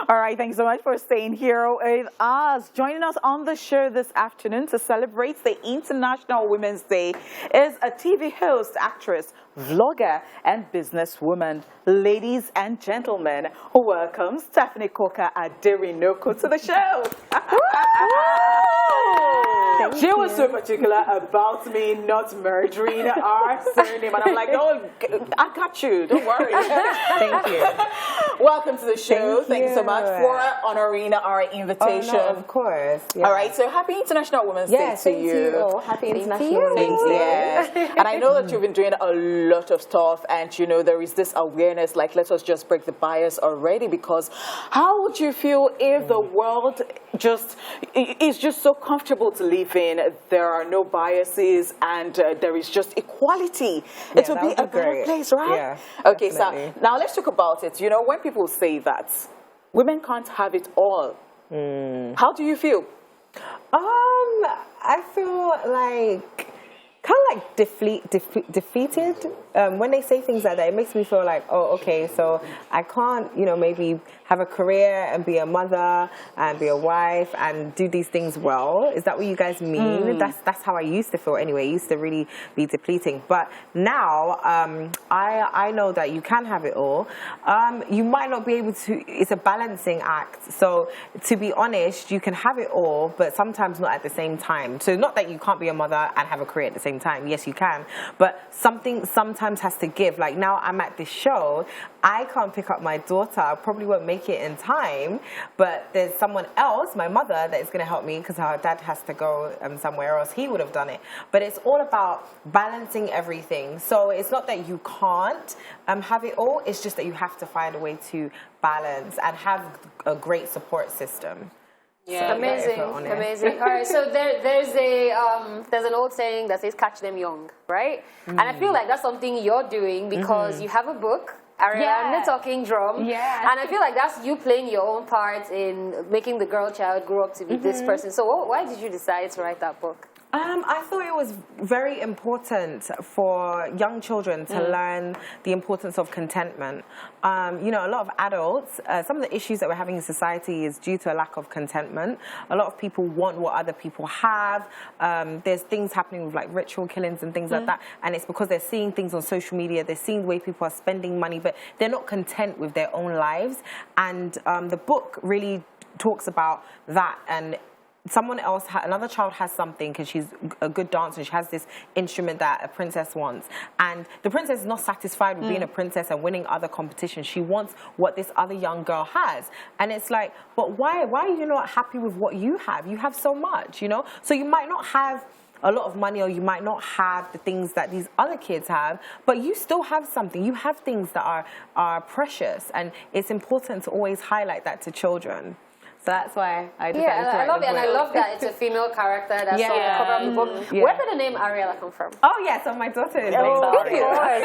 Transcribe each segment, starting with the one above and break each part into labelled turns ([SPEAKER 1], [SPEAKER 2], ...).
[SPEAKER 1] All right, thanks so much for staying here with us. Joining us on the show this afternoon to celebrate the International Women's Day is a TV host, actress, vlogger, and businesswoman. Ladies and gentlemen, welcome Stephanie Coker Aderinoko to the show. She was so particular about me not murdering our surname, and I'm like, oh, I got you. Don't worry.
[SPEAKER 2] Thank you.
[SPEAKER 1] Welcome to the show. Thank you so much for honoring our invitation.
[SPEAKER 2] Oh, no, of course. Yeah.
[SPEAKER 1] All right, so happy International Women's Day to you.
[SPEAKER 2] Happy International Women's Day.
[SPEAKER 1] Yeah. And I know that you've been doing a lot of stuff, and you know there is this awareness, like let us just break the bias already, because how would you feel if the world is just so comfortable to live in? There are no biases, and there is just equality. It would be a better place, right?
[SPEAKER 2] Yeah,
[SPEAKER 1] okay,
[SPEAKER 2] definitely.
[SPEAKER 1] so now let's talk about it. You know, when people say that women can't have it all, how do you feel?
[SPEAKER 2] I feel like kind of like defeated when they say things like that. It makes me feel like, oh, okay, so I can't, you know, maybe have a career and be a mother and be a wife and do these things well. Is that what you guys mean? That's how I used to feel anyway. It used to really be depleting. But now I know that you can have it all. You might not be able to. It's a balancing act. So to be honest, you can have it all, but sometimes not at the same time. So not that you can't be a mother and have a career at the same time. Yes, you can. But something sometimes has to give. Like now I'm at this show. I can't pick up my daughter. I probably won't make it in time. But there's someone else, my mother, that is going to help me because her dad has to go somewhere else. He would have done it. But it's all about balancing everything. So it's not that you can't have it all. It's just that you have to find a way to balance and have a great support system.
[SPEAKER 3] Yeah,
[SPEAKER 2] So,
[SPEAKER 3] amazing, amazing. All right, so there's an old saying that says "catch them young," right? And I feel like that's something you're doing because you have a book, Ariana the Talking Drum, and I feel like that's you playing your own part in making the girl child grow up to be this person. So why did you decide to write that book?
[SPEAKER 2] I thought it was very important for young children to learn the importance of contentment. You know, a lot of adults, some of the issues that we're having in society is due to a lack of contentment. A lot of people want what other people have. There's things happening with like ritual killings and things like that. And it's because they're seeing things on social media. They're seeing the way people are spending money, but they're not content with their own lives. And the book really talks about that. And someone else, another child has something because she's a good dancer. She has this instrument that a princess wants. And the princess is not satisfied with being a princess and winning other competitions. She wants what this other young girl has. And it's like, but why are you not happy with what you have? You have so much, you know? So you might not have a lot of money, or you might not have the things that these other kids have, but you still have something. You have things that are precious. And it's important to always highlight that to children. So that's why I decided to write
[SPEAKER 3] I love
[SPEAKER 2] the
[SPEAKER 3] it, and I
[SPEAKER 2] book.
[SPEAKER 3] love that it's a female character that's on the cover of the book. Where did the name Ariella come from?
[SPEAKER 2] Oh, yeah, so my daughter is named Ariella.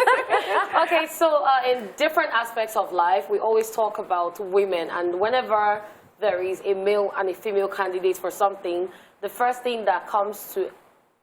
[SPEAKER 4] Okay, so in different aspects of life, we always talk about women, and whenever there is a male and a female candidate for something, the first thing that comes to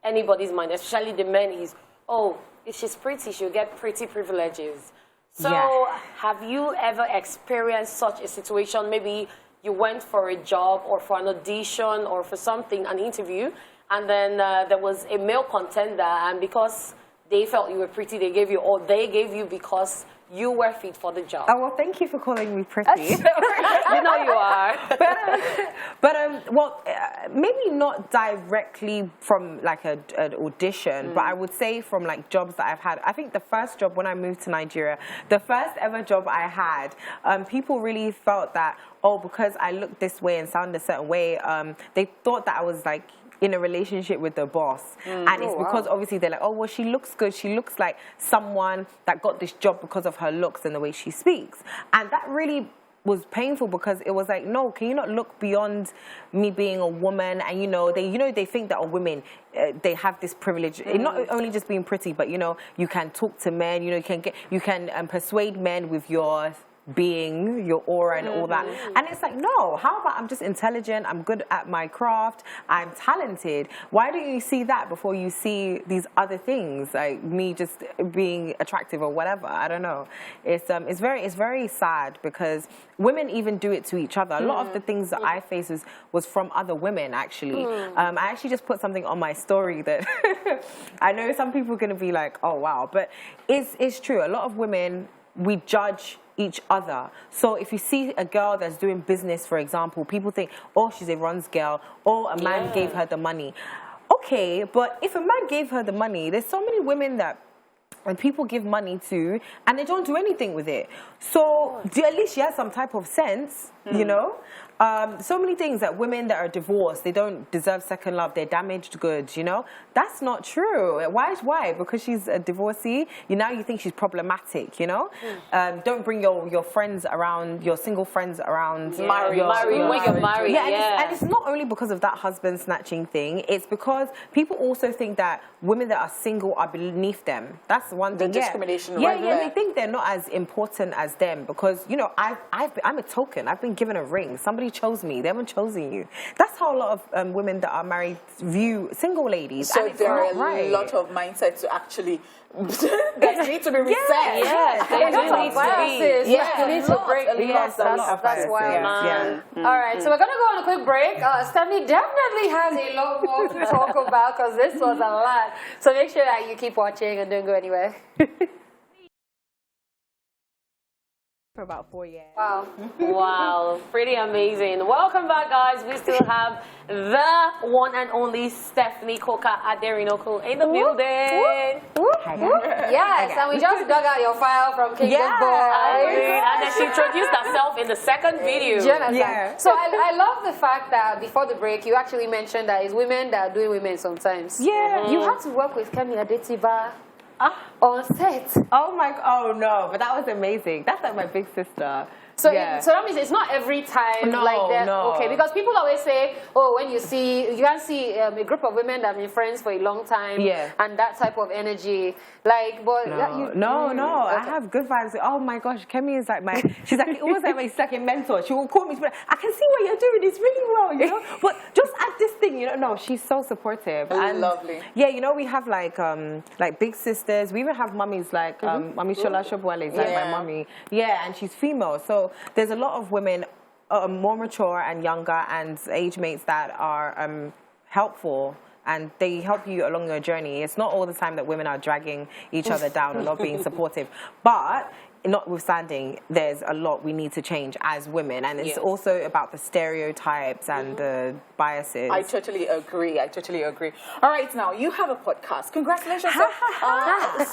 [SPEAKER 4] anybody's mind, especially the men, is, oh, if she's pretty, she'll get pretty privileges. So have you ever experienced such a situation? Maybe you went for a job or for an audition or for something, an interview, and then there was a male contender, and because they felt you were pretty, they gave you, or they gave you because you were fit for the job.
[SPEAKER 2] Oh, well, thank you for calling me pretty.
[SPEAKER 4] You know you are.
[SPEAKER 2] Well, maybe not directly from like an audition, but I would say from like jobs that I've had. I think the first job when I moved to Nigeria, the first ever job I had, people really felt that, oh, because I looked this way and sounded a certain way, they thought that I was like in a relationship with the boss. And it's because obviously they're like, oh, well, she looks good. She looks like someone that got this job because of her looks and the way she speaks. And that really was painful because it was like, no, can you not look beyond me being a woman? And, they think that women, they have this privilege, not only just being pretty, but, you can talk to men, you can persuade men with your being, your aura and all that. And it's like, no, how about I'm just intelligent, I'm good at my craft, I'm talented. Why don't you see that before you see these other things, like me just being attractive or whatever? I don't know. It's very sad because women even do it to each other. A lot of the things that I face was from other women, actually. I actually just put something on my story that I know some people are going to be like, oh, wow. But it's true. A lot of women, we judge each other. So if you see a girl that's doing business, for example, people think, oh, she's a runs girl, or a man gave her the money. Okay, but if a man gave her the money, there's so many women that and people give money to, and they don't do anything with it. So at least she has some type of sense, you know? So many things that women that are divorced, they don't deserve second love, they're damaged goods, you know? That's not true. Why? Because she's a divorcee, you think she's problematic, you know? Don't bring your friends around, your single friends around.
[SPEAKER 4] Marry when you're married.
[SPEAKER 2] Yeah, and it's not only because of that husband snatching thing, it's because people also think that women that are single are beneath them. That's one thing.
[SPEAKER 1] The discrimination
[SPEAKER 2] Yeah,
[SPEAKER 1] right there.
[SPEAKER 2] they think they're not as important as them because, you know, I'm a token. I've been given a ring. Somebody chose me. They haven't chosen you. That's how a lot of women that are married view single ladies.
[SPEAKER 1] So
[SPEAKER 2] and
[SPEAKER 1] there are
[SPEAKER 2] right.
[SPEAKER 1] a lot of mindsets to actually that need to be reset.
[SPEAKER 3] Yes,
[SPEAKER 4] They do need to be.
[SPEAKER 3] You need to break.
[SPEAKER 2] Yes,
[SPEAKER 3] that's why.
[SPEAKER 2] Yeah.
[SPEAKER 3] All right, so we're gonna go on a quick break. Stephanie definitely has a lot more to talk about because this was a lot. So make sure that you keep watching and don't go anywhere.
[SPEAKER 2] For about 4 years.
[SPEAKER 3] Wow.
[SPEAKER 4] Wow, pretty amazing. Welcome back, guys. We still have the one and only Stephanie Koka Aderinoko in the building.
[SPEAKER 3] Yes, and we just dug out your file from Kingdom Boys.
[SPEAKER 4] And then she introduced herself in the second video.
[SPEAKER 3] Yeah. So I love the fact that before the break, you actually mentioned that it's women that are doing women sometimes.
[SPEAKER 2] Yeah.
[SPEAKER 3] You had to work with Kemi Adetiba on set.
[SPEAKER 2] Oh no, but that was amazing. That's like my big sister.
[SPEAKER 3] So, so that means it's not every time like that.
[SPEAKER 2] No.
[SPEAKER 3] Okay, because people always say, oh, when you can see a group of women that have been friends for a long time, and that type of energy. Like, but
[SPEAKER 2] no. Okay. I have good vibes. Oh my gosh, Kemi is like she's like almost like my second mentor. She will call me, she'll be like, I can see what you're doing. It's really well, you know. But just add this thing, you know. No, she's so supportive. And
[SPEAKER 1] lovely.
[SPEAKER 2] Yeah, you know, we have like big sisters. We even have mummies like Mummy Shola Shobwale is like my mummy. Yeah, and she's female. So there's a lot of women more mature and younger and age mates that are helpful and they help you along your journey. It's not all the time that women are dragging each other down and not being supportive. But notwithstanding, there's a lot we need to change as women, and it's also about the stereotypes and the biases.
[SPEAKER 1] I totally agree. All right, now you have a podcast. Congratulations!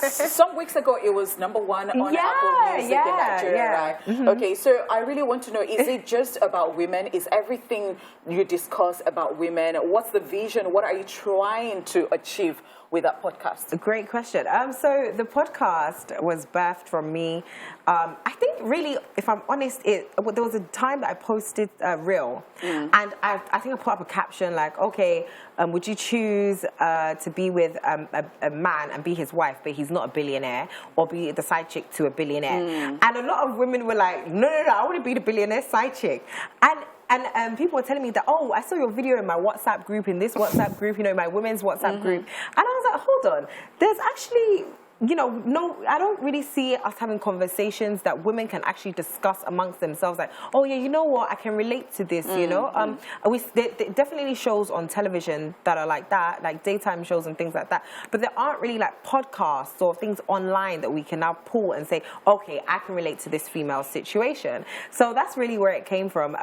[SPEAKER 1] Some weeks ago, it was #1 on Apple Music in Nigeria, right? Okay, so I really want to know: is it just about women? Is everything you discuss about women? What's the vision? What are you trying to achieve with that podcast?
[SPEAKER 2] A great question. So the podcast was birthed from me. I think really, if I'm honest, there was a time that I posted a reel, and I think I put up a caption like, okay, would you choose to be with a man and be his wife, but he's not a billionaire, or be the side chick to a billionaire? And a lot of women were like, no, I want to be the billionaire side chick. And people were telling me that, oh, I saw your video in my WhatsApp group, in this WhatsApp group, you know, my women's WhatsApp group. And I was like, hold on, there's actually, you know, no, I don't really see us having conversations that women can actually discuss amongst themselves. Like, oh yeah, you know what, I can relate to this, you know. There definitely shows on television that are like that, like daytime shows and things like that. But there aren't really like podcasts or things online that we can now pull and say, okay, I can relate to this female situation. So that's really where it came from.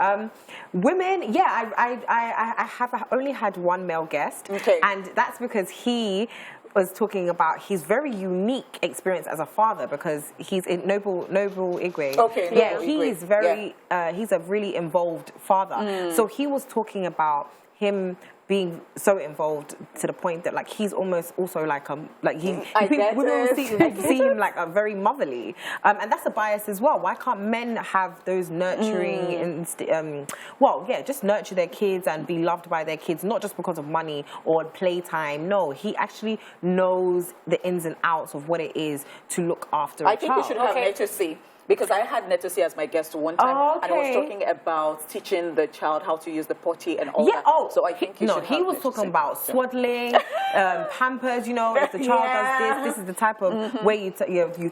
[SPEAKER 2] Women, yeah, I have only had one male guest, and that's because he was talking about his very unique experience as a father, because he's in Noble Igwe.
[SPEAKER 1] Okay.
[SPEAKER 2] Yeah, he is very, he's a really involved father. So he was talking about him being so involved to the point that like he's almost also like women will see him like a very motherly, and that's a bias as well. Why can't men have those nurturing just nurture their kids and be loved by their kids, not just because of money or playtime? No, he actually knows the ins and outs of what it is to look after a child.
[SPEAKER 1] I think we should have Nature C. Because I had Netosi as my guest one time,
[SPEAKER 2] Oh,
[SPEAKER 1] and I was
[SPEAKER 2] okay.
[SPEAKER 1] talking about teaching the child how to use the potty and all
[SPEAKER 2] Yeah,
[SPEAKER 1] that.
[SPEAKER 2] oh,
[SPEAKER 1] so I think you
[SPEAKER 2] no,
[SPEAKER 1] should
[SPEAKER 2] he
[SPEAKER 1] have
[SPEAKER 2] was
[SPEAKER 1] Netosi.
[SPEAKER 2] talking about swaddling, Pampers, you know, if the child does this is the type of way you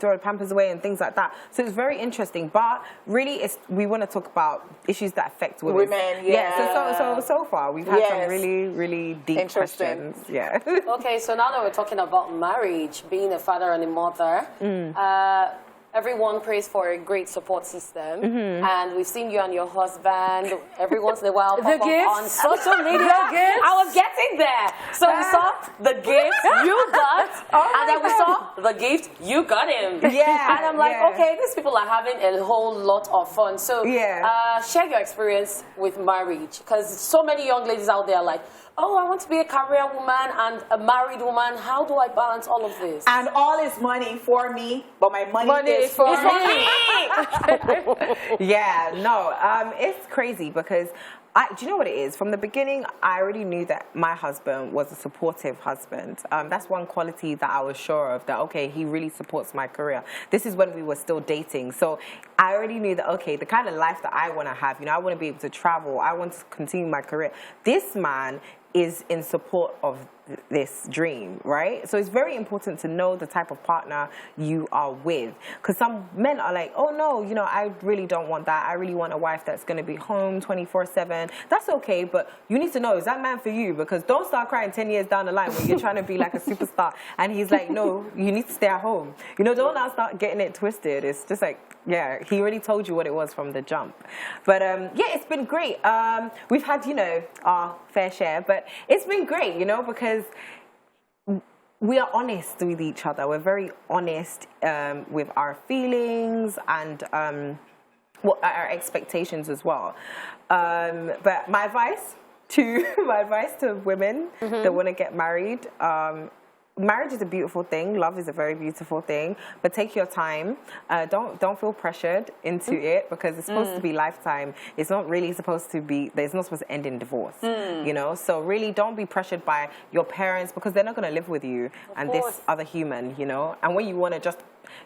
[SPEAKER 2] throw the Pampers away and things like that. So it's very interesting, but really we want to talk about issues that affect women. So far we've had some really, really deep questions. Yeah.
[SPEAKER 4] Okay, so now that we're talking about marriage, being a father and a mother, everyone prays for a great support system, and we've seen you and your husband every once in a while pop up on social media. I was getting there. So we saw the gift you got, and then we saw the gift you got him.
[SPEAKER 2] Yeah.
[SPEAKER 4] And I'm like, okay, these people are having a whole lot of fun. So share your experience with marriage, because so many young ladies out there are like, oh, I want to be a career woman and a married woman. How do I balance all of this?
[SPEAKER 1] And all is money for me, but my money is for me.
[SPEAKER 2] Yeah, no, it's crazy because do you know what it is? From the beginning, I already knew that my husband was a supportive husband. That's one quality that I was sure of, that, okay, he really supports my career. This is when we were still dating. So I already knew that, okay, the kind of life that I want to have, I want to be able to travel. I want to continue my career. This man is in support of this dream, right? So it's very important to know the type of partner you are with, because some men are like, oh no, I really don't want that. I really want a wife that's going to be home 24/7. That's okay, but you need to know, is that man for you? Because don't start crying 10 years down the line when you're trying to be like a superstar and he's like, no, you need to stay at home. Don't now start getting it twisted. It's just like, yeah, he already told you what it was from the jump. But yeah, it's been great. We've had, our fair share, but it's been great, because we are honest with each other. We're very honest with our feelings and our expectations as well. But my advice to women that want to get married, marriage is a beautiful thing. Love is a very beautiful thing. But take your time. Don't feel pressured into it, because it's supposed to be lifetime. It's not really supposed to be. It's not supposed to end in divorce. So really, don't be pressured by your parents, because they're not going to live with you and this other human. And when you want to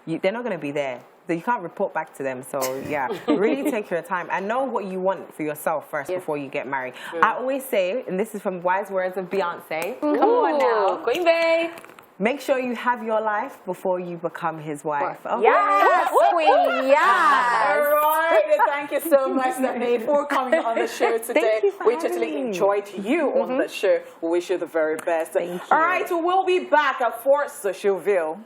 [SPEAKER 2] they're not going to be there. So you can't report back to them. So yeah, really take your time and know what you want for yourself first before you get married. I always say, and this is from wise words of Beyonce. Come on now,
[SPEAKER 4] Queen Bey.
[SPEAKER 2] Make sure you have your life before you become his wife. Okay?
[SPEAKER 3] Yes, Queen, yes.
[SPEAKER 1] All right. Thank you so much, Stephanie, for coming on the show today. We totally enjoyed you on the show. We wish you the very best.
[SPEAKER 2] Thank you.
[SPEAKER 1] All right, we'll be back for Social View.